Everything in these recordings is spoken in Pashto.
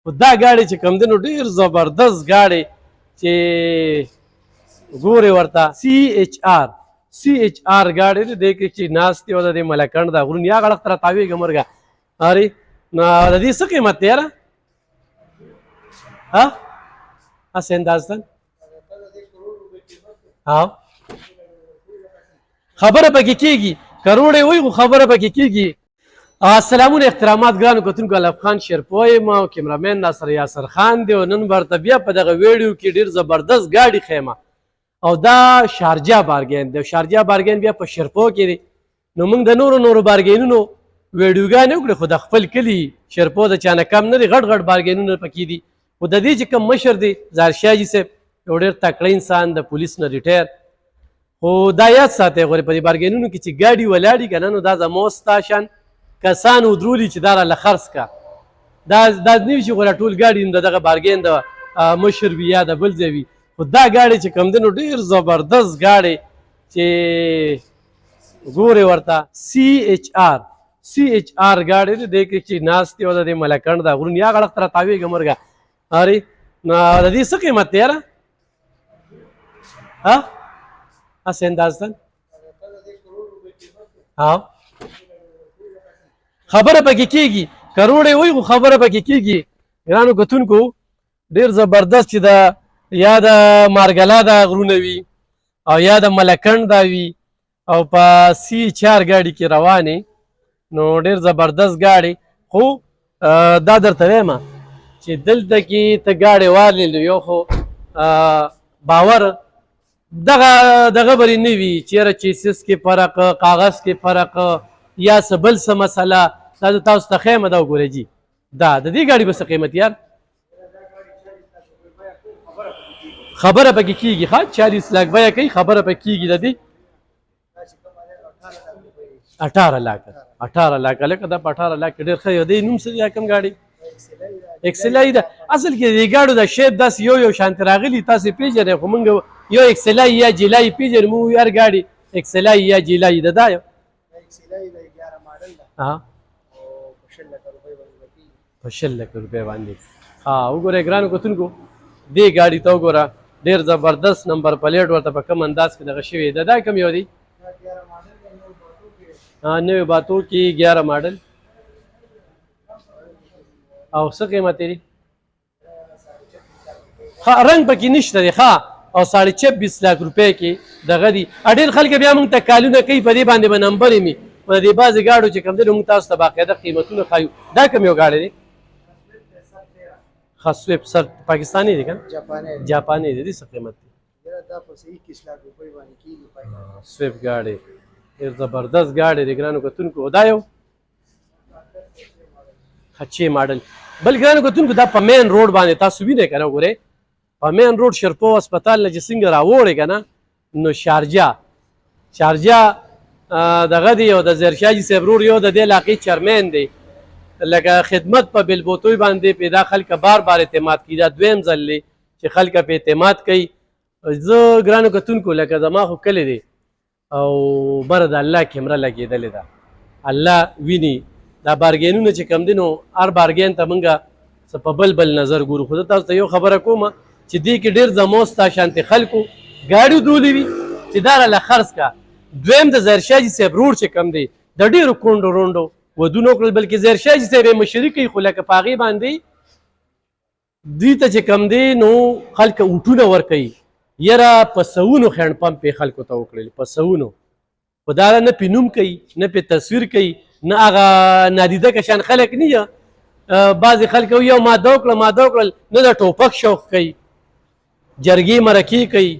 خو دا ګاډي چې کوم دی نو ډېر زبردست ګاډي چې ګورې ورته CHR ګاډي دی دې کې چې ناست دی او د دې ملکنډ دا غرون یا غړق ته راتاوېږه مرګه ارې نو د دې څه قیمت دی یاره ها هسې اندازتن خبره پکې کېږي کروڑې وایي خو خبره پکې کېږي السلامونه احترامات ګرانو کتونکو الف خان شیرپوی یم او کیمرامین ناصر یاسر خان دی او نن ورته بیا په دغه ویډیو کې ډېر زبردست ګاډي ښیمه او دا شارجه بارګین دی شارجه بارګین بیا په شیرپو کې دی نو موږ د نورو بارګینونو ویډیوګانې وکړې خو د خپل کلي شیرپو د چا نه کم نه دی غټ غټ بارګینونه پکې دي خو د دې چې کوم مشر دی ظاهر شاه جي صاحب یو ډېر تکړه انسان د پولیس نه ریټایر خو دا یاد ساتئ غورې په دې بارګینونو کې چې ګاډي ولاړي که نه نو دا زمو ستا شان کسان ودرولي چې دا راله خرڅ کا دا نه وي چې غوره ټول ګاډي د دغه بارګین د مشر وي یا د بل ځای وي خو دا ګاډي چې کوم دی نو ډېر زبردست ګاډي چې ګورې ورته CHR ګاډي دی دې کې چې ناست دی او د دې ملکنډ دا غرون یا غړق ته راتاوېږه مرګه ارې نو د دې څه قیمت دی یاره ها هسې اندازتن خبره پکې کېږي کروڑې وایي خو خبره پکې کېږي ګرانو کتونکو ډېر زبردست چې د یا د مارګلا دا غرونه وي او یا د ملکنډ دا وي او په CHR ګاډي کې روانې نو ډېر زبردست ګاډي خو دا درته وایم چې دلته کې ته ګاډي والی نو یو خو باور دغه برې نه وي چېرې چیسس کې فرق کاغذ کې فرق یا څه بل څه مسله دا زه تاسو ته ښیم دا وګورئ جي دا د دې ګاډي به څه قیمت یار خبره پکې کېږي ښه 40 لاک بیه کوي خبره پکې کېږي د دې 18 لاکه لکه دا په 18 لاک کې ډېر ښه دی نوم څه یا کوم ګاډي اکسلای ده اصل کې د ګاډو د شیپ داسې یو شانتې راغلي تاسې پېژنئ خو موږ یو اکسلای یا جیلای پېژنو موږ هر ګاډي اکسلای یا جیلای ده دا یو په 10 لکه روپۍ باندې ها وګورئ ګرانو کتونکو دې ګاډي ته وګوره ډېر زبردست نمبر پلیټ ورته په کوم انداز کې دغه شوی ده دا کوم یو دی نوی باتو کې 11 ماډل او څه قیمت دی رنګ پکې نشته دی ښه او 26 لاک روپۍ کې دغه دی ډېر خلک بیا موږ ته کالونه کوي په دې باندې به نمبر مي په دې بعضې ګاډو چې کوم دی موږ تاسو ته باقاعده قیمتونه ښایو دا کوم یو ګاډی دی ښه سویپ سر پاکستاني دی که جاپاني دی دې څه قیمت دی سویپ ګاډی ډېر زبردست ګاډی دی ګرانو کتونکو دا یو ښه ماډل بل ګرانو کتونکو دا په مین روډ باندې تاسو وینئ که نه وګورئ په مین روډ شیرپو هسپتال نه چې څنګه راوړې که نه نو شارجه دغه دی او د زیرشاه جي صاحب رور یو د دې علاقې چیرمین دی لکه خدمت په بلبوتوی باندې پیدا خلک بار اعتماد کړي دا دویم ځل دی چې خلک په اعتماد کوي زه ګرانو کتونکو لکه زما خو کلی دی او بره د الله کیمره لګېدلې ده الله ویني دا بارګینونه چې کوم دي نو هر بارګین ته موږ څه په بل نظر ګورو خو زه تاسو ته یو خبره کومه چې دې کې ډېر زمو ستا شانتې خلکو ګاډي دولې وي چې دا راله خرڅ کا دویم د ظاهرشاه جي صاحب رور چې کوم دی د ډېرو کونډو رونډو ودونه وکړل بلکې ظاهرشاه جي صاحب یې مشري کوي خو لکه په هغې باندې دوی ته چې کوم دی نو خلک اوټونه ورکوي یاره په سوونو هینډ پمپ یې خلکو ته وکړل په سوونو خو دا نه پې نوم کوي نه پې تصویر کوي نه هغه نادیده کشان خلک نه یه بعضې خلک یو ماده وکړل نه د ټوپک شوق کوي جرګې مرکې کوي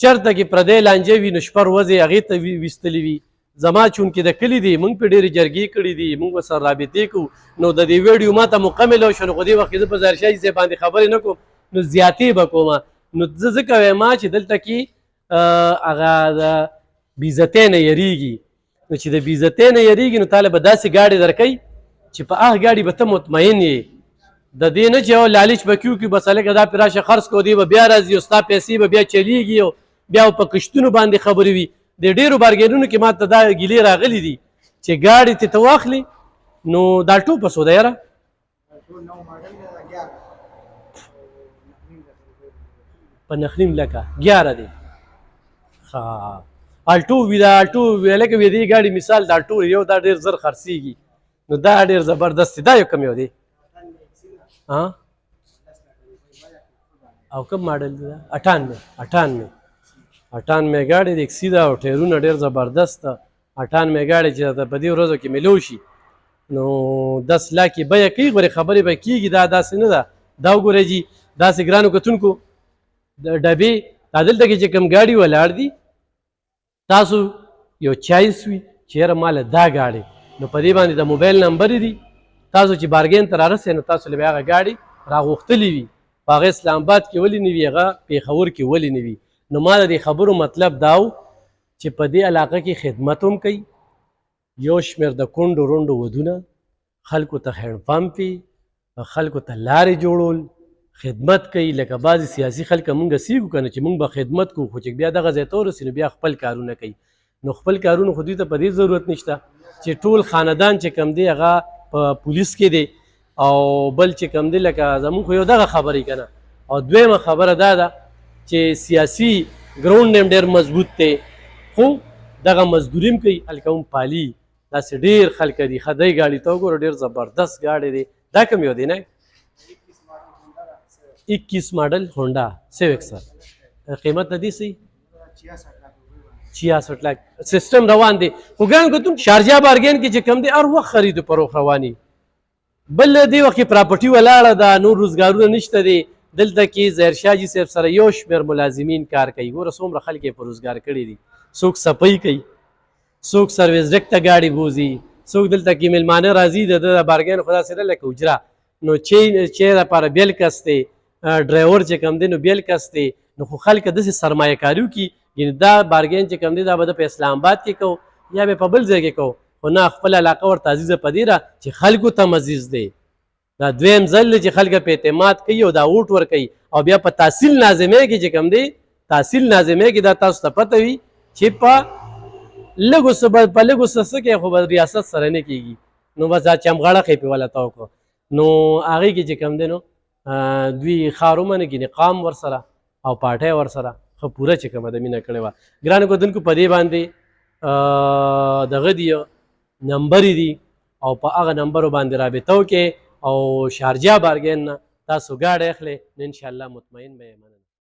چرته کې پردی لانجه وي نو شپه ورځې هغې ته ویستلې وي زما چونکې د کلي دی موږ پې ډېرې جرګې کړي دي موږ ورسره رابطې کوو نو د دې ویډیو ما ته مکمل وشو نو خو دې وخت کې زه په ظاهرشاه جي صاحب باندې خبرې نه کوم نو زیاتې به کومه نو زه ځکه وایم چې دلته کې هغه د بېعزتۍ نه یریږي نو چې د بېعزتۍ نه یریږي نو تاله به داسې ګاډي درکوي چې په هغه ګاډي به ته مطمئن یې د دې نه چې یو لالچ به کیو کې بس هلکه دا پرې راشه خرڅ کړو دی به بیا راځي او ستا پیسې به بیا چلیږي او بیا په کشتونو باندې خبرې وي د ډېرو بارګینونو کې ما ته دا ګیلې راغلي دي چې ګاډي ته واخلي نو دا ټوپه سو ده یاره په نخریم لکه 11 دی ها الټو وی دا الټو لکه وی دی ګاډي مثال دا الټو یو دا ډیر زر خرڅیږي نو دا ډیر زبردست دی دا یو کم یو دی ها او کوم ماډل دی 98 ګاډي د اکسیدا او ټیرونه ډیر زبردست 98 ګاډي چې په دې ورځو کې ملو شي نو 10 لک بیه کوي غوړي خبرې به کیږي دا داسې نه ده دا وګورئ جی داسې ګرانو کتونکو د ډبې دلته کې چې کوم ګاډي ولاړ دي تاسو یو چایس وي چې یاره ماله دا ګاډي نو په دې باندې د موبایل نمبر دي تاسو چې بارګین ته رارسئ نو تاسو له هغه ګاډي راغوښتلی وي په هغه اسلام آباد کې ولې نه وي هغه پېښور کې ولې نه وي نو ما د دې خبرو مطلب دا و چې په دې علاقه کې خدمت هم کوي یو شمېر د کونډو رونډو ودونه خلکو ته هینډ پمپ وي خلکو ته لارې جوړول خدمت کوي لکه بعضې سیاسي خلک مونږ سیږو که نه چې مونږ به خدمت کوو خو چې بیا دغه ځای ته ورسي نو بیا خپل کارونه کوي نو خپل کارونه خو دوی ته په دې ضرورت نشته چې ټول خاندان چې کم دی هغه په پولیس کې دی او بل چې کم دی لکه زمونږ خو یو دغه خبرې که نه او دویمه خبره دا ده چې سیاسي ګراونډ هم ډېر مضبوط دی خو دغه مزدوري هم کوي هلکه هم پالي داسې ډېر خلک دي ښه دی ګاډي ته وګوره ډېر زبردست ګاډی دی دا کوم یو دی نه 21 ماډل هونډا سیویکسر قیمت د دې څه 66 लाख سیستم روان دی خو ګران کتون شارجه بارګین کې چې کم دی هر وخت خرید و فروخت رواني بل دې وخت کې پراپرټي ولاړه ده نور روزګارونه نشته دی دلته کې ظاهر شاه جي صاحب سره یو شمېر ملازمین کار کوي ګوره څومره خلک یې په روزګار کړي دي څوک صفایي کوي څوک سروس ډیک ته ګاډي بوځي څوک دلته کې میلمانه راځي د بارګین خدا سره لکه اجره نو چې لپاره بیل کس دی ډرایور چې کم دی نو بیل کس دی نو خو خلک داسې سرمایه کاریو کې یعنې دا بارګین چې کم دی دا به د په اسلام آباد کې کوو یا به په بل ځای کې کوو خو نه خپل علاقه ورته عزیزه په دې ده چې خلکو ته مزیز دی دا دویم ځل دی چې خلک په اعتماد کوي او دا ووټ ورکوي او بیا په تحصیل ناظمۍ کې چې کم دی تحصیل ناظمۍ کې دا تاسو ته پته وي چې په لږو څه کې خو به ریاست سره نه کېږي نو بس دا چمغړه خې پې وله تا وکړو نو هغې کې چې کم دی نو دوی ښار ومنه کې قام ورسره او پاټۍ ورسره ښه پوره چې کومه د مینه کړې وه ګرانو کتونکو په دې باندې دغه دي نمبرې دي او په هغه نمبرو باندې رابطه وکړئ او شارجه بارګین نه تاسو ګاډی اخلئ نو انشاءالله مطمئن به یې مننه